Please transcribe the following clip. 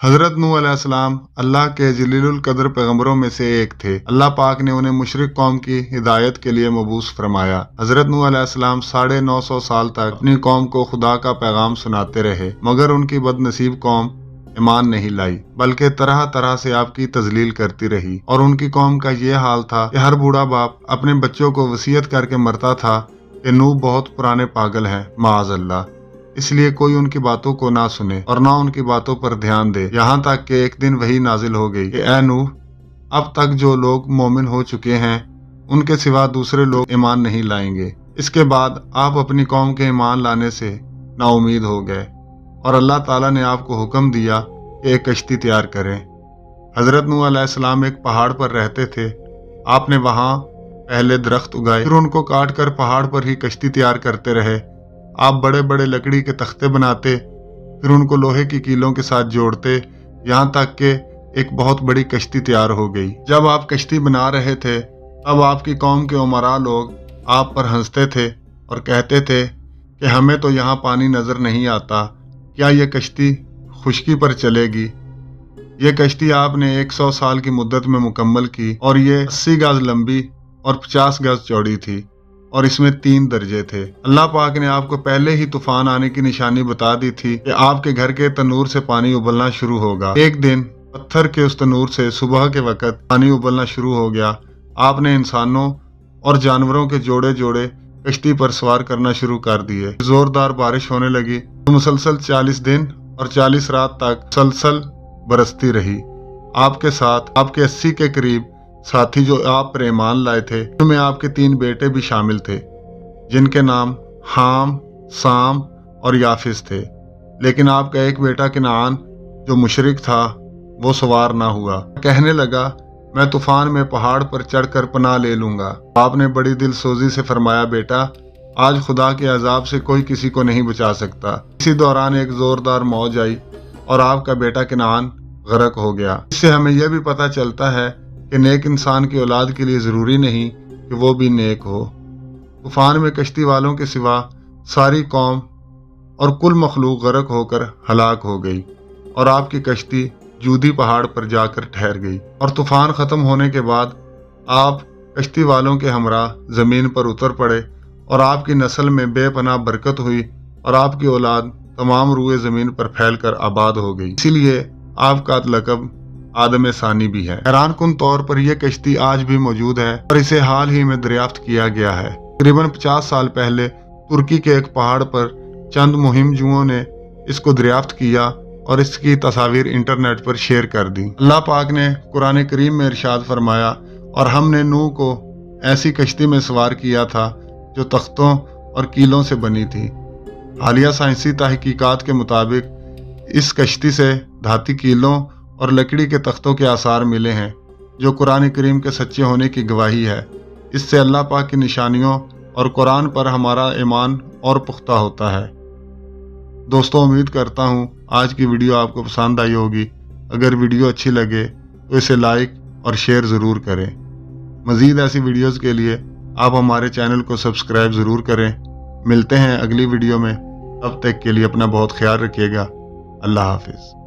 हज़रत नूह अलैहिस्सलाम अल्लाह के जलीलुल कद्र पैगंबरों में से एक थे। अल्लाह पाक ने उन्हें मुशरिक कौम की हिदायत के लिए मबूस फरमाया। हज़रत नूह अलैहिस्सलाम 950 साल तक अपनी कौम को खुदा का पैगाम सुनाते रहे, मगर उनकी बदनसीब कौम ईमान नहीं लाई, बल्कि तरह तरह से आपकी तजलील करती रही। और उनकी कौम का ये हाल था कि हर बूढ़ा बाप अपने बच्चों को वसीयत करके मरता था कि नूह बहुत पुराने पागल हैं, माअज़ल्लाह। इसलिए कोई उनकी बातों को ना सुने और ना उनकी बातों पर ध्यान दे। यहाँ तक कि एक दिन वही नाजिल हो गई कि ए नूह, अब तक जो लोग मोमिन हो चुके हैं उनके सिवा दूसरे लोग ईमान नहीं लाएंगे। इसके बाद आप अपनी कौम के ईमान लाने से नाउमीद हो गए और अल्लाह ताला ने आपको हुक्म दिया कि एक कश्ती तैयार करें। हज़रत नूह अलैहिस्सलाम एक पहाड़ पर रहते थे। आपने वहाँ पहले दरख्त उगाए, फिर उनको काट कर पहाड़ पर ही कश्ती तैयार करते रहे। आप बड़े बड़े लकड़ी के तख्ते बनाते, फिर उनको लोहे की कीलों के साथ जोड़ते, यहाँ तक कि एक बहुत बड़ी कश्ती तैयार हो गई। जब आप कश्ती बना रहे थे तब आपकी कौम के उमरा लोग आप पर हंसते थे और कहते थे कि हमें तो यहाँ पानी नजर नहीं आता, क्या ये कश्ती खुश्की पर चलेगी? ये कश्ती आपने 100 साल की मुद्दत में मुकम्मल की और ये 80 गज लंबी और 50 गज चौड़ी थी और इसमें 3 दर्जे थे। अल्लाह पाक ने आपको पहले ही तूफान आने की निशानी बता दी थी कि आपके घर के तनूर से पानी उबलना शुरू होगा। एक दिन पत्थर के उस तनूर से सुबह के वक्त पानी उबलना शुरू हो गया। आपने इंसानों और जानवरों के जोड़े जोड़े कश्ती पर सवार करना शुरू कर दिए। जोरदार बारिश होने लगी तो मुसलसल 40 दिन और 40 रात तक मुसलसल बरसती रही। आपके साथ आपके 80 के करीब साथी जो आप पर ईमान लाए थे, उनमें आपके 3 बेटे भी शामिल थे, जिनके नाम हाम, साम और याफिस थे। लेकिन आपका एक बेटा किनान जो मुशरिक था वो सवार ना हुआ। कहने लगा, मैं तूफान में पहाड़ पर चढ़कर पनाह ले लूंगा। आपने बड़ी दिलसोजी से फरमाया, बेटा आज खुदा के अजाब से कोई किसी को नहीं बचा सकता। इसी दौरान एक जोरदार मौज आई और आपका बेटा किनान गरक हो गया। इससे हमें यह भी पता चलता है कि नेक इंसान की औलाद के लिए ज़रूरी नहीं कि वो भी नेक हो। तूफान में कश्ती वालों के सिवा सारी कौम और कुल मखलूक गरक होकर हलाक हो गई और आपकी कश्ती जूदी पहाड़ पर जाकर ठहर गई। और तूफान ख़त्म होने के बाद आप कश्ती वालों के हमरा ज़मीन पर उतर पड़े और आपकी नस्ल में बेपनाह बरकत हुई और आपकी औलाद तमाम रूए ज़मीन पर फैलकर आबाद हो गई। इसीलिए आपका लक़ब आदम सानी भी है। हैरान कुन तौर पर यह कश्ती आज भी मौजूद है और इसे हाल ही में दरियाफ्त किया गया है। तकरीबन 50 साल पहले तुर्की के एक पहाड़ पर चंद मुहिमजुओं ने इसको दरियाफ्त किया और इसकी तस्वीर इंटरनेट पर शेयर कर दी। अल्लाह पाक ने कुरान करीम में इरशाद फरमाया, और हमने नूह को ऐसी कश्ती में सवार किया था जो तख्तों और कीलों से बनी थी। हालिया साइंसी तहकीकात के मुताबिक इस कश्ती से धाती कीलों और लकड़ी के तख्तों के आसार मिले हैं, जो कुरान करीम के सच्चे होने की गवाही है। इससे अल्लाह पाक की निशानियों और कुरान पर हमारा ईमान और पुख्ता होता है। दोस्तों, उम्मीद करता हूँ आज की वीडियो आपको पसंद आई होगी। अगर वीडियो अच्छी लगे तो इसे लाइक और शेयर ज़रूर करें। मज़ीद ऐसी वीडियोज़ के लिए आप हमारे चैनल को सब्सक्राइब ज़रूर करें। मिलते हैं अगली वीडियो में, तब तक के लिए अपना बहुत ख्याल रखिएगा। अल्लाह हाफिज़।